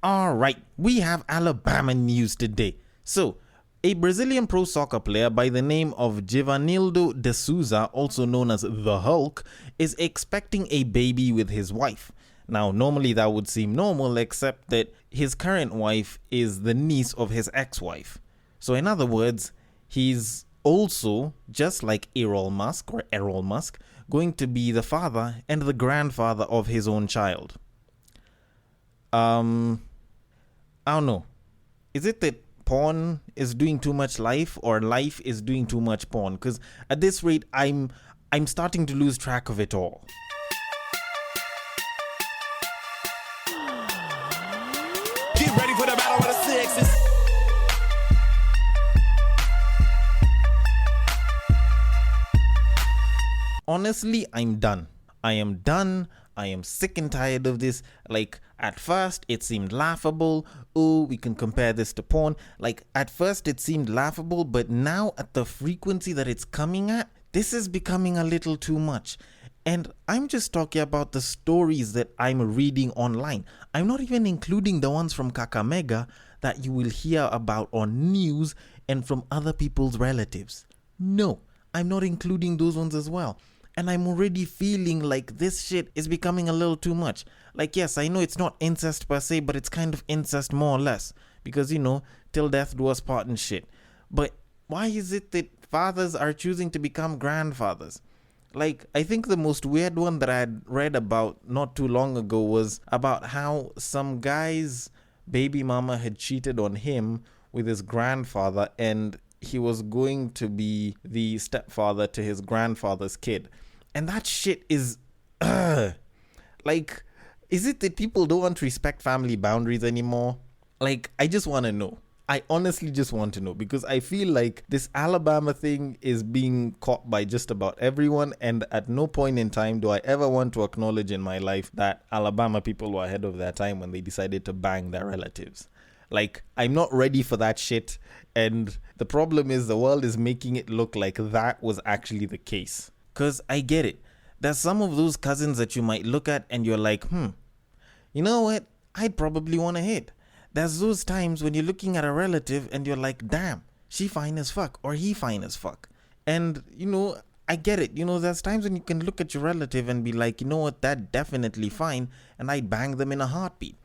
All right, we have Alabama news today. So, a Brazilian pro soccer player by the name of Givanildo de Souza, also known as the Hulk, is expecting a baby with his wife. Now, normally that would seem normal, except that his current wife is the niece of his ex-wife. So, in other words, he's also, just like Errol Musk, going to be the father and the grandfather of his own child. I don't know. Is it that porn is doing too much life, or life is doing too much porn? Because at this rate, I'm starting to lose track of it all. Get ready for the battle of the sexes. Honestly, I'm done. I am done. I am sick and tired of this. Like, at first, it seemed laughable. Oh, we can compare this to porn. Like, at first, it seemed laughable, but now, at the frequency that it's coming at, this is becoming a little too much. And I'm just talking about the stories that I'm reading online. I'm not even including the ones from Kakamega that you will hear about on news and from other people's relatives. No, I'm not including those ones as well. And I'm already feeling like this shit is becoming a little too much. Like, yes, I know it's not incest per se, but it's kind of incest more or less. Because, till death do us part and shit. But why is it that fathers are choosing to become grandfathers? Like, I think the most weird one that I had read about not too long ago was about how some guy's baby mama had cheated on him with his grandfather, and he was going to be the stepfather to his grandfather's kid. And that shit is, like, is it that people don't want to respect family boundaries anymore? Like, I just want to know. I honestly just want to know, because I feel like this Alabama thing is being caught by just about everyone, and at no point in time do I ever want to acknowledge in my life that Alabama people were ahead of their time when they decided to bang their relatives. Like, I'm not ready for that shit, and the problem is the world is making it look like that was actually the case. Because I get it. There's some of those cousins that you might look at and you're like, you know what? I'd probably want to hit. There's those times when you're looking at a relative and you're like, damn, she fine as fuck, or he fine as fuck. And, I get it. There's times when you can look at your relative and be like, you know what, that definitely fine, and I'd bang them in a heartbeat.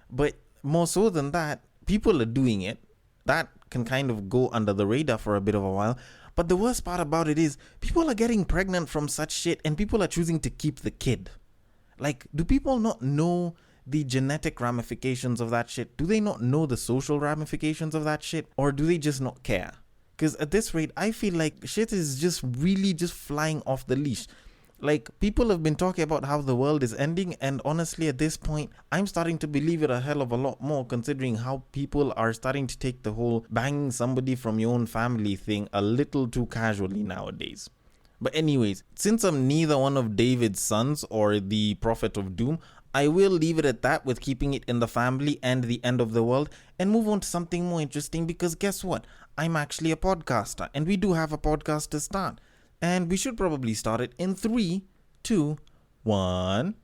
But more so than that, people are doing it. That can kind of go under the radar for a bit of a while. But the worst part about it is people are getting pregnant from such shit, and people are choosing to keep the kid. Like, do people not know the genetic ramifications of that shit? Do they not know the social ramifications of that shit? Or do they just not care? Because at this rate, I feel like shit is just really just flying off the leash. Like, people have been talking about how the world is ending, and honestly, at this point, I'm starting to believe it a hell of a lot more, considering how people are starting to take the whole banging somebody from your own family thing a little too casually nowadays. But anyways, since I'm neither one of David's sons or the prophet of doom, I will leave it at that with keeping it in the family and the end of the world, and move on to something more interesting, because guess what? I'm actually a podcaster, and we do have a podcast to start. And we should probably start it in 3, 2, 1.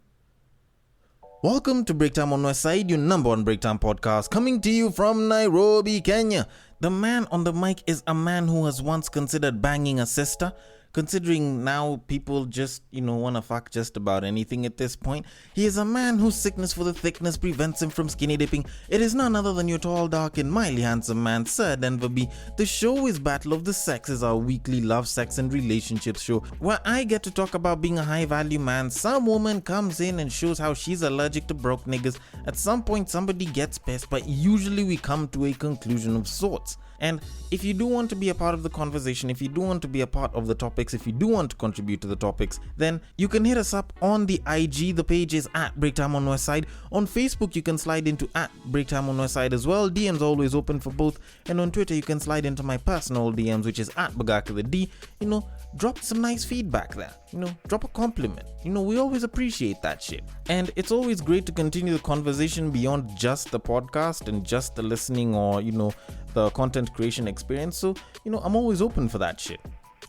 Welcome to Breaktime on Westside, your number one breaktime podcast, coming to you from Nairobi, Kenya. The man on the mic is a man who has once considered banging a sister. Considering now people just, want to fuck just about anything at this point. He is a man whose sickness for the thickness prevents him from skinny dipping. It is none other than your tall, dark, and mildly handsome man, Sir Denver B. The show is Battle of the Sexes, our weekly love, sex, and relationships show, where I get to talk about being a high-value man. Some woman comes in and shows how she's allergic to broke niggas. At some point, somebody gets pissed, but usually we come to a conclusion of sorts. And if you do want to be a part of the conversation, if you do want to be a part of the topics, if you do want to contribute to the topics, then you can hit us up on the IG. The page is at Breaktime on Westside. On Facebook, you can slide into at Breaktime on Westside as well. DMs always open for both. And on Twitter, you can slide into my personal DMs, which is at Bagaka the D. Drop some nice feedback there. Drop a compliment. We always appreciate that shit. And it's always great to continue the conversation beyond just the podcast and just the listening or, the content creation experience. So, I'm always open for that shit.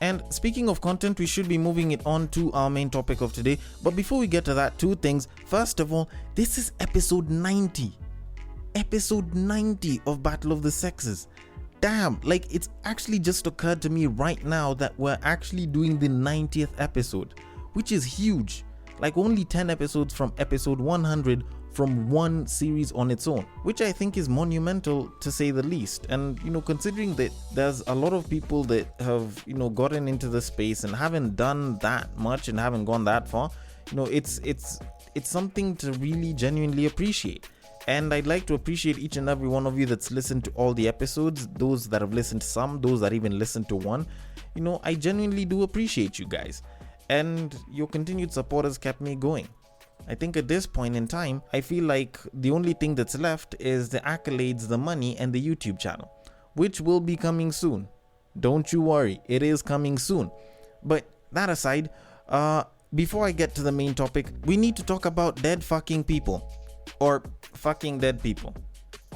And speaking of content, we should be moving it on to our main topic of today. But before we get to that, 2 things. First of all, this is episode 90. episode 90 of Battle of the Sexes. Damn, like it's actually just occurred to me right now that we're actually doing the 90th episode, which is huge. Like only 10 episodes from episode 100 from one series on its own, which I think is monumental to say the least. And considering that there's a lot of people that have gotten into the space and haven't done that much and haven't gone that far, it's something to really genuinely appreciate. And I'd like to appreciate each and every one of you that's listened to all the episodes, those that have listened to some, those that even listened to one. I genuinely do appreciate you guys, and your continued support has kept me going. I think at this point in time, I feel like the only thing that's left is the accolades, the money, and the YouTube channel, which will be coming soon. Don't you worry, it is coming soon. But that aside, before I get to the main topic, we need to talk about dead fucking people. Or fucking dead people.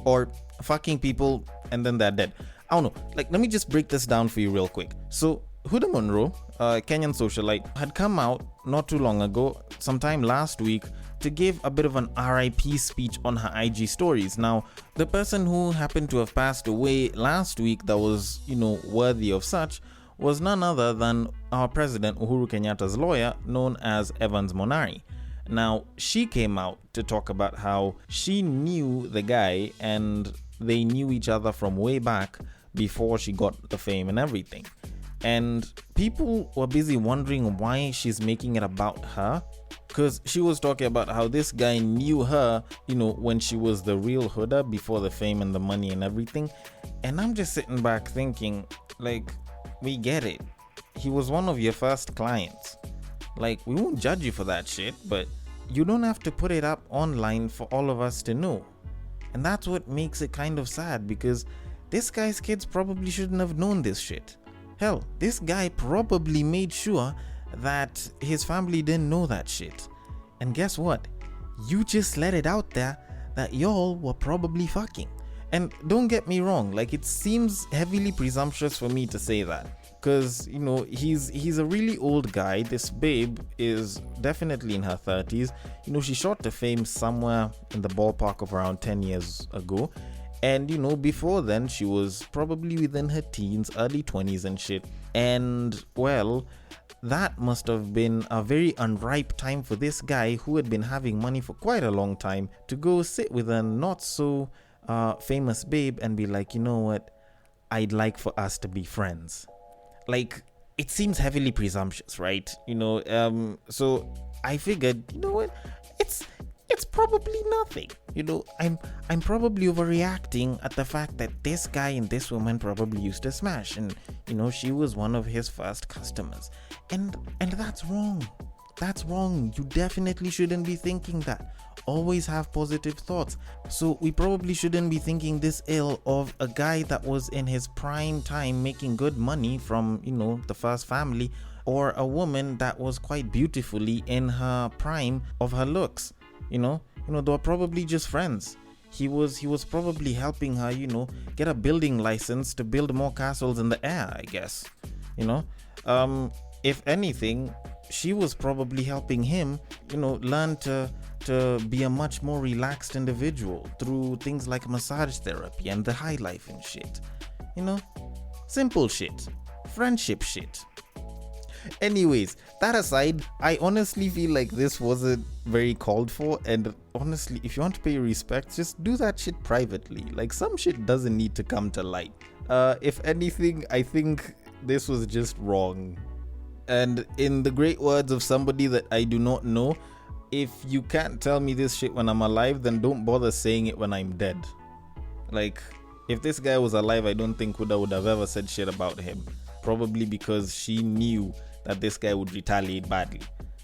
Or fucking people and then they're dead. I don't know. Like, let me just break this down for you real quick. So, Huda Monroe, a Kenyan socialite, had come out not too long ago, sometime last week, to give a bit of an RIP speech on her IG stories. Now, the person who happened to have passed away last week that was, worthy of such was none other than our president Uhuru Kenyatta's lawyer, known as Evans Monari. Now, she came out to talk about how she knew the guy and they knew each other from way back before she got the fame and everything. And people were busy wondering why she's making it about her, because she was talking about how this guy knew her, when she was the real Huda before the fame and the money and everything. And I'm just sitting back thinking, like, we get it. He was one of your first clients. Like, we won't judge you for that shit, but you don't have to put it up online for all of us to know. And that's what makes it kind of sad, because this guy's kids probably shouldn't have known this shit. Hell, this guy probably made sure that his family didn't know that shit. And guess what? You just let it out there that y'all were probably fucking. And don't get me wrong, like, it seems heavily presumptuous for me to say that. Because, he's a really old guy. This babe is definitely in her 30s. She shot to fame somewhere in the ballpark of around 10 years ago. And, before then, she was probably within her teens, early 20s and shit. And, well, that must have been a very unripe time for this guy who had been having money for quite a long time to go sit with a not so famous babe and be like, you know what, I'd like for us to be friends. Like, it seems heavily presumptuous, right? So I figured, you know what, it's probably nothing. I'm probably overreacting at the fact that this guy and this woman probably used to smash, and she was one of his first customers, and that's wrong. That's wrong. You definitely shouldn't be thinking that. Always have positive thoughts. So we probably shouldn't be thinking this ill of a guy that was in his prime time making good money from, the first family, or a woman that was quite beautifully in her prime of her looks. They were probably just friends. He was probably helping her, get a building license to build more castles in the air, I guess. If anything, she was probably helping him, learn to be a much more relaxed individual through things like massage therapy and the high life and shit. Simple shit. Friendship shit. Anyways, that aside, I honestly feel like this wasn't very called for, and honestly, if you want to pay respect, just do that shit privately. Like, some shit doesn't need to come to light. If anything, I think this was just wrong. And in the great words of somebody that I do not know, if you can't tell me this shit when I'm alive, then don't bother saying it when I'm dead. Like, if this guy was alive, I don't think Huda would have ever said shit about him. Probably because she knew that this guy would retaliate badly.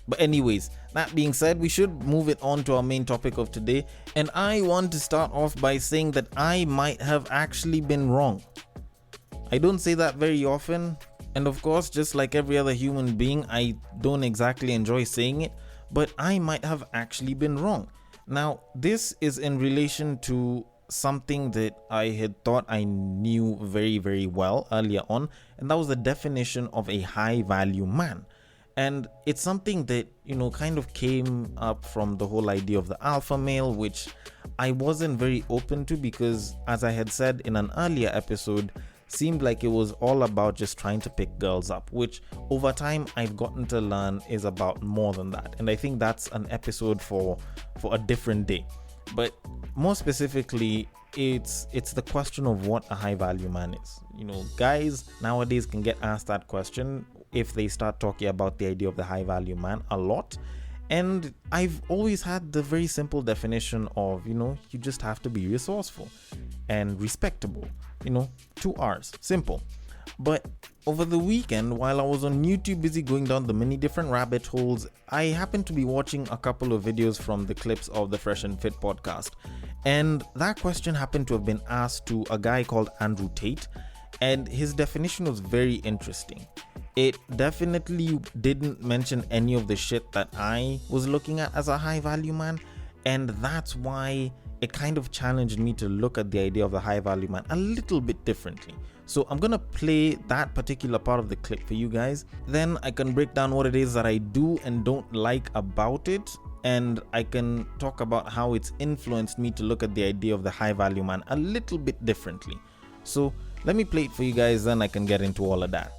But anyways, that being said, we should move it on to our main topic of today. And I want to start off by saying that I might have actually been wrong. I don't say that very often. And of course, just like every other human being, I don't exactly enjoy saying it. But I might have actually been wrong. Now, this is in relation to something that I had thought I knew very, very well earlier on, and that was the definition of a high value man. And it's something that, kind of came up from the whole idea of the alpha male, which I wasn't very open to, because as I had said in an earlier episode, seemed like it was all about just trying to pick girls up, which over time I've gotten to learn is about more than that. And I think that's an episode for a different day. But more specifically, it's the question of what a high value man is. Guys nowadays can get asked that question if they start talking about the idea of the high value man a lot. And I've always had the very simple definition of, you just have to be resourceful and respectable. 2 R's, simple. But over the weekend, while I was on YouTube busy going down the many different rabbit holes, I happened to be watching a couple of videos from the clips of the Fresh and Fit podcast. And that question happened to have been asked to a guy called Andrew Tate. And his definition was very interesting. It definitely didn't mention any of the shit that I was looking at as a high value man. And that's why it kind of challenged me to look at the idea of the high value man a little bit differently. So I'm gonna play that particular part of the clip for you guys. Then I can break down what it is that I do and don't like about it. And I can talk about how it's influenced me to look at the idea of the high value man a little bit differently. So let me play it for you guys, then I can get into all of that.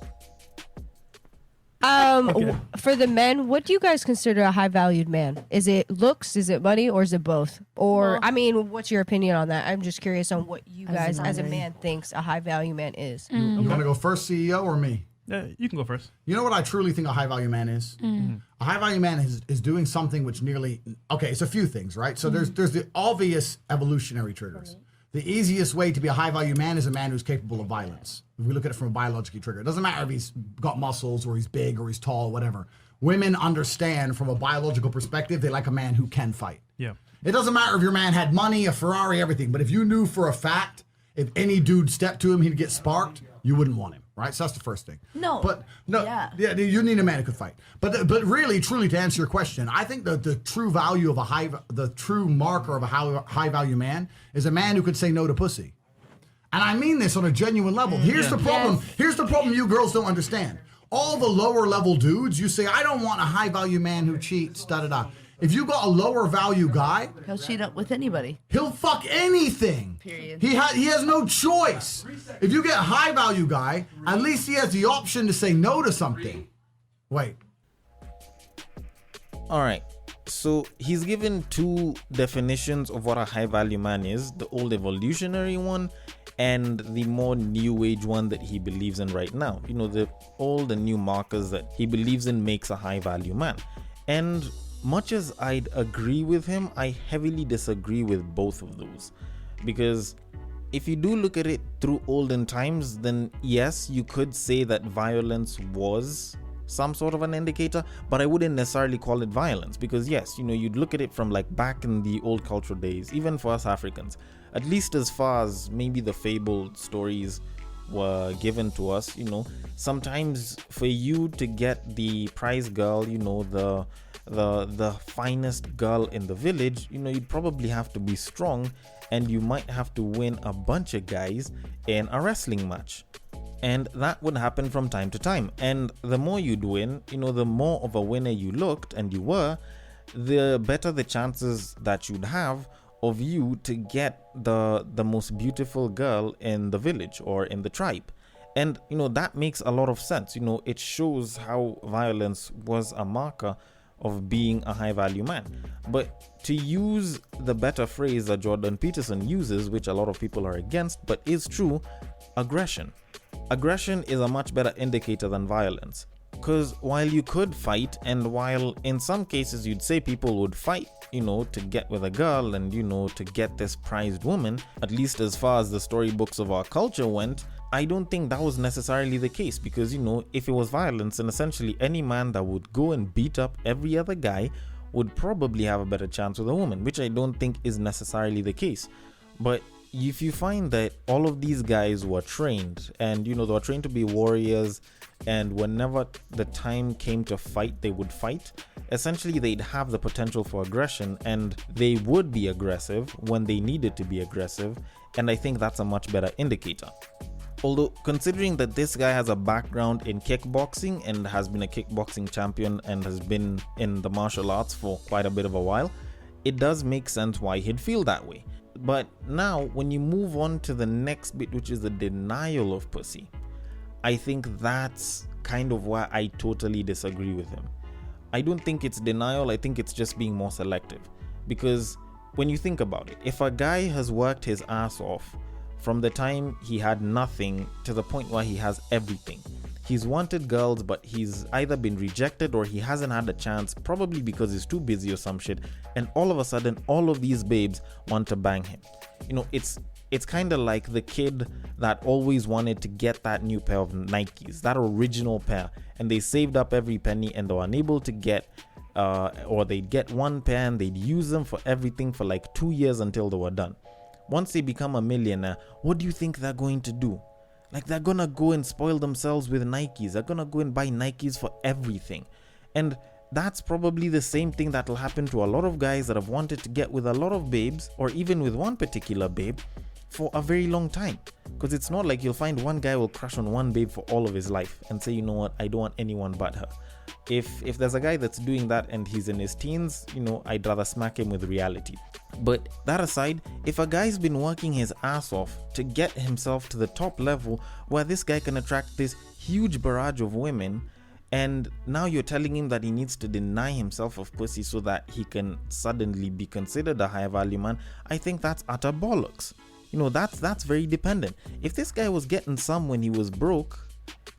For the men, what do you guys consider a high valued man? Is it looks, is it money, or is it both? Or what's your opinion on that? I'm just curious on what you guys as a man thinks a high value man is. You want to go first, CEO, or me? You can go first. You know what I truly think a high value man is? A high value man is doing something which it's a few things, right? So there's the obvious evolutionary triggers. The easiest way to be a high value man is a man who's capable of violence. If we look at it from a biological trigger, it doesn't matter if he's got muscles or he's big or he's tall or whatever. Women understand from a biological perspective, they like a man who can fight. Yeah. It doesn't matter if your man had money, a Ferrari, everything, but if you knew for a fact, if any dude stepped to him, he'd get sparked, you wouldn't want him, right? So that's the first thing. Yeah, you need a man who could fight. But really, truly, to answer your question, I think the true value of the true marker of a high value man is a man who could say no to pussy. And I mean this on a genuine level. Here's the problem. Yes. Here's the problem you girls don't understand. All the lower level dudes, you say, I don't want a high value man who cheats, da-da-da. If you got a lower value guy, he'll cheat up with anybody. He'll fuck anything. Period. He has no choice. If you get a high value guy, at least he has the option to say no to something. Wait. All right. So he's given 2 definitions of what a high value man is, the old evolutionary one and the more new age one that he believes in right now. The old and new markers that he believes in makes a high value man. And much as I'd agree with him, I heavily disagree with both of those. Because if you do look at it through olden times, then yes, you could say that violence was some sort of an indicator, but I wouldn't necessarily call it violence. Because yes, you'd look at it from like back in the old cultural days, even for us Africans, at least as far as maybe the fabled stories were given to us, sometimes for you to get the prize girl, the finest girl in the village, you'd probably have to be strong, and you might have to win a bunch of guys in a wrestling match. And that would happen from time to time. And the more you'd win, the more of a winner you looked and you were, the better the chances that you'd have of you to get the most beautiful girl in the village or in the tribe. And that makes a lot of sense. It shows how violence was a marker of being a high value man. But to use the better phrase that Jordan Peterson uses, which a lot of people are against but is true, aggression is a much better indicator than violence. Because while you could fight, and while in some cases you'd say people would fight, to get with a girl and, to get this prized woman, at least as far as the storybooks of our culture went, I don't think that was necessarily the case. Because, if it was violence, then essentially any man that would go and beat up every other guy would probably have a better chance with a woman, which I don't think is necessarily the case. But if you find that all of these guys were trained and, they were trained to be warriors, and whenever the time came to fight, they would fight, essentially they'd have the potential for aggression, and they would be aggressive when they needed to be aggressive. And I think that's a much better indicator. Although, considering that this guy has a background in kickboxing and has been a kickboxing champion and has been in the martial arts for quite a bit of a while, it does make sense why he'd feel that way. But now, when you move on to the next bit, which is the denial of pussy, I think that's kind of why I totally disagree with him. I don't think it's denial, I think it's just being more selective. Because when you think about it, if a guy has worked his ass off from the time he had nothing to the point where he has everything, he's wanted girls, but he's either been rejected or he hasn't had a chance, probably because he's too busy or some shit, and all of a sudden all of these babes want to bang him. You know, it's kind of like the kid that always wanted to get that new pair of Nikes, that original pair, and they saved up every penny and they were unable to get or they'd get one pair and they'd use them for everything for like 2 years until they were done. Once they become a millionaire, what do you think they're going to do? Like, they're gonna go and spoil themselves with Nikes. They're gonna go and buy Nikes for everything. And that's probably the same thing that'll happen to a lot of guys that have wanted to get with a lot of babes, or even with one particular babe, for a very long time. Because it's not like you'll find one guy will crush on one babe for all of his life and say, you know what, I don't want anyone but her. If there's a guy that's doing that and he's in his teens, you know, I'd rather smack him with reality. But that aside, if a guy's been working his ass off to get himself to the top level where this guy can attract this huge barrage of women, and now you're telling him that he needs to deny himself of pussy so that he can suddenly be considered a high value man, I think that's utter bollocks. You know, that's very dependent. If this guy was getting some when he was broke,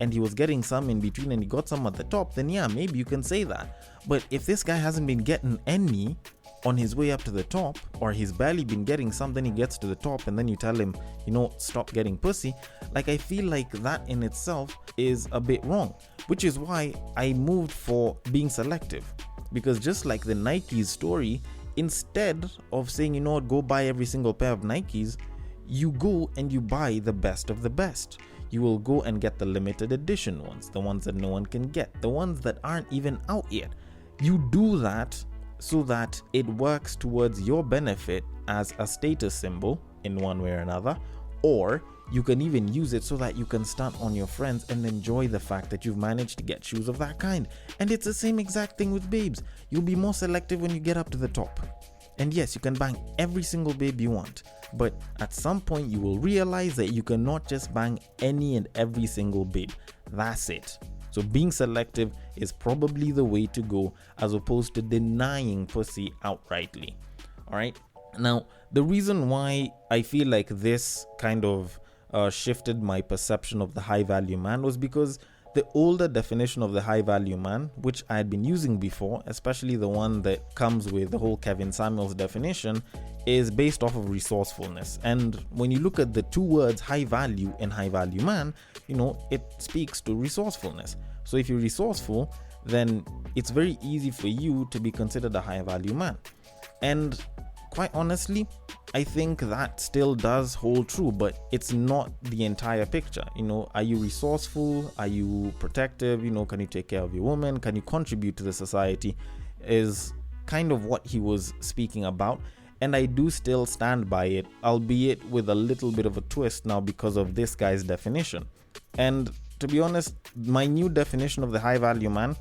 and he was getting some in between and he got some at the top, then yeah, maybe you can say that. But if this guy hasn't been getting any on his way up to the top, or he's barely been getting some, then he gets to the top and then you tell him, you know, stop getting pussy, like, I feel like that in itself is a bit wrong, which is why I moved for being selective. Because just like the Nikes story, instead of saying, you know what, go buy every single pair of Nikes, you go and you buy the best of the best. You will go and get the limited edition ones, the ones that no one can get, the ones that aren't even out yet. You do that so that it works towards your benefit as a status symbol in one way or another, or you can even use it so that you can stunt on your friends and enjoy the fact that you've managed to get shoes of that kind. And it's the same exact thing with babes. You'll be more selective when you get up to the top. And yes, you can bang every single babe you want, but at some point you will realize that you cannot just bang any and every single babe. That's it. So being selective is probably the way to go, as opposed to denying pussy outrightly. Alright? Now, the reason why I feel like this kind of shifted my perception of the high value man was because the older definition of the high value man, which I had been using before, especially the one that comes with the whole Kevin Samuels definition, is based off of resourcefulness. And when you look at the two words high value and high value man, you know, it speaks to resourcefulness. So if you're resourceful, then it's very easy for you to be considered a high value man. And quite honestly, I think that still does hold true, but it's not the entire picture. You know, are you resourceful? Are you protective? You know, can you take care of your woman? Can you contribute to the society? Is kind of what he was speaking about. And I do still stand by it, albeit with a little bit of a twist now because of this guy's definition. And to be honest, my new definition of the high value man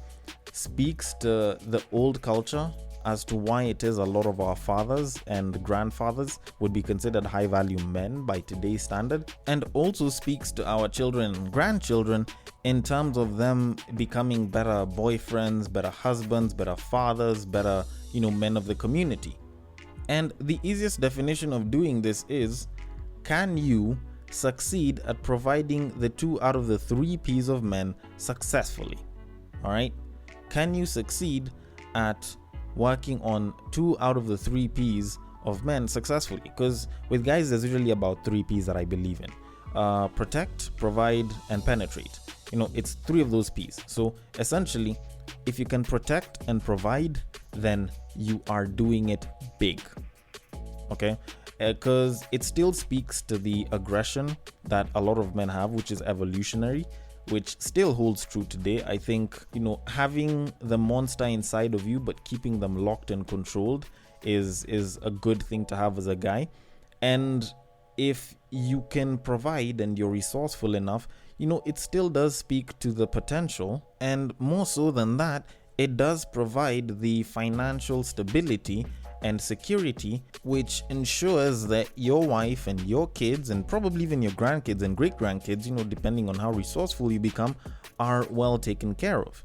speaks to the old culture as to why it is a lot of our fathers and grandfathers would be considered high value men by today's standard, and also speaks to our children and grandchildren in terms of them becoming better boyfriends, better husbands, better fathers, better, you know, men of the community. And the easiest definition of doing this is, can you succeed at providing the 2 out of the 3 P's of men successfully? All right? Can you succeed at working on 2 out of the 3 P's of men successfully? Because with guys, there's usually about 3 P's that I believe in. Protect, provide, and penetrate. You know, it's 3 of those P's. So essentially, if you can protect and provide, then you are doing it big. Okay? Because it still speaks to the aggression that a lot of men have, which is evolutionary, which still holds true today. I think, you know, having the monster inside of you but keeping them locked and controlled is a good thing to have as a guy. And if you can provide and you're resourceful enough, you know, it still does speak to the potential. And more so than that, it does provide the financial stability and security, which ensures that your wife and your kids, and probably even your grandkids and great grandkids, depending on how resourceful you become, are well taken care of.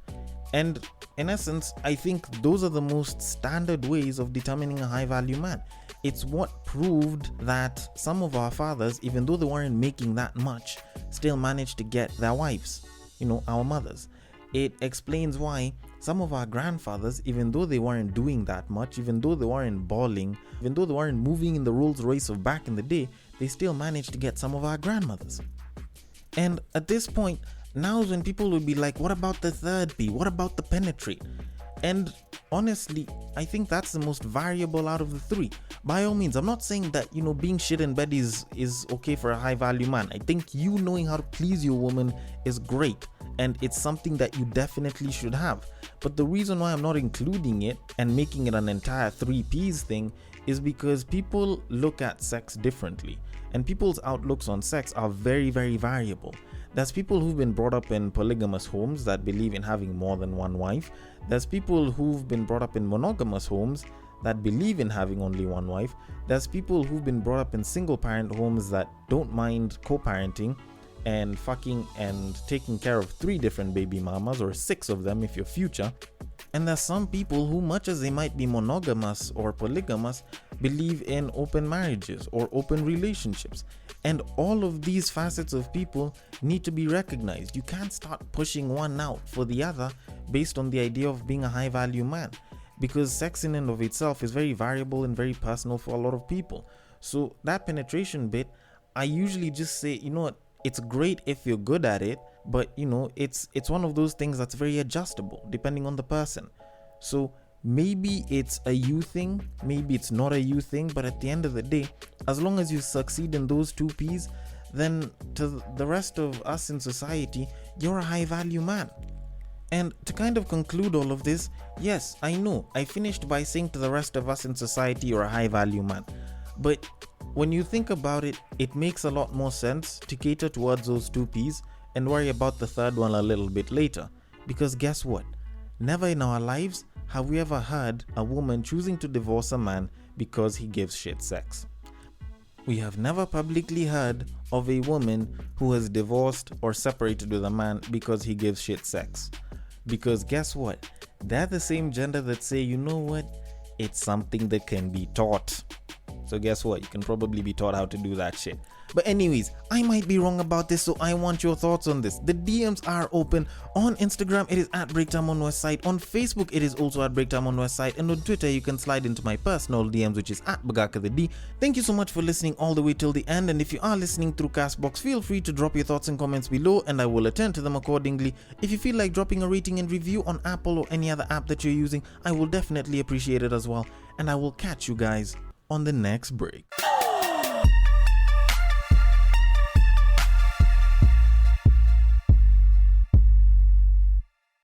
And in essence, I think those are the most standard ways of determining a high value man. It's what proved that some of our fathers, even though they weren't making that much, still managed to get their wives, our mothers. It explains why some of our grandfathers, even though they weren't doing that much, even though they weren't balling, even though they weren't moving in the Rolls Royce of back in the day, they still managed to get some of our grandmothers. And at this point, now is when people will be like, what about the third P? What about the penetrate? And honestly, I think that's the most variable out of the three. By all means, I'm not saying that, being shit in bed is okay for a high value man. I think you knowing how to please your woman is great, and it's something that you definitely should have. But the reason why I'm not including it and making it an entire 3Ps thing is because people look at sex differently, and people's outlooks on sex are very, very variable. There's people who've been brought up in polygamous homes that believe in having more than one wife. There's people who've been brought up in monogamous homes that believe in having only one wife. There's people who've been brought up in single parent homes that don't mind co-parenting and fucking and taking care of 3 different baby mamas, or 6 of them if you're future. And there's some people who, much as they might be monogamous or polygamous, believe in open marriages or open relationships. And all of these facets of people need to be recognized. You can't start pushing one out for the other based on the idea of being a high value man, because sex in and of itself is very variable and very personal for a lot of people. So that penetration bit, I usually just say, it's great if you're good at it, but it's one of those things that's very adjustable depending on the person. So maybe it's a you thing, maybe it's not a you thing, but at the end of the day, as long as you succeed in those 2 Ps, then to the rest of us in society, you're a high value man. And to kind of conclude all of this, yes, I know I finished by saying to the rest of us in society, you're a high value man, but when you think about it, it makes a lot more sense to cater towards those 2 Ps and worry about the third one a little bit later. Because guess what? Never in our lives have we ever heard a woman choosing to divorce a man because he gives shit sex. We have never publicly heard of a woman who has divorced or separated with a man because he gives shit sex. Because guess what? They're the same gender that say, you know what? It's something that can be taught. So guess what? You can probably be taught how to do that shit. But anyways, I might be wrong about this, so I want your thoughts on this. The DMs are open. On Instagram, it is at Breaktime on Westside. On Facebook, it is also at Breaktime on Westside. And on Twitter, you can slide into my personal DMs, which is at Bagaka the D. Thank you so much for listening all the way till the end. And if you are listening through Castbox, feel free to drop your thoughts and comments below, and I will attend to them accordingly. If you feel like dropping a rating and review on Apple or any other app that you're using, I will definitely appreciate it as well. And I will catch you guys on the next break.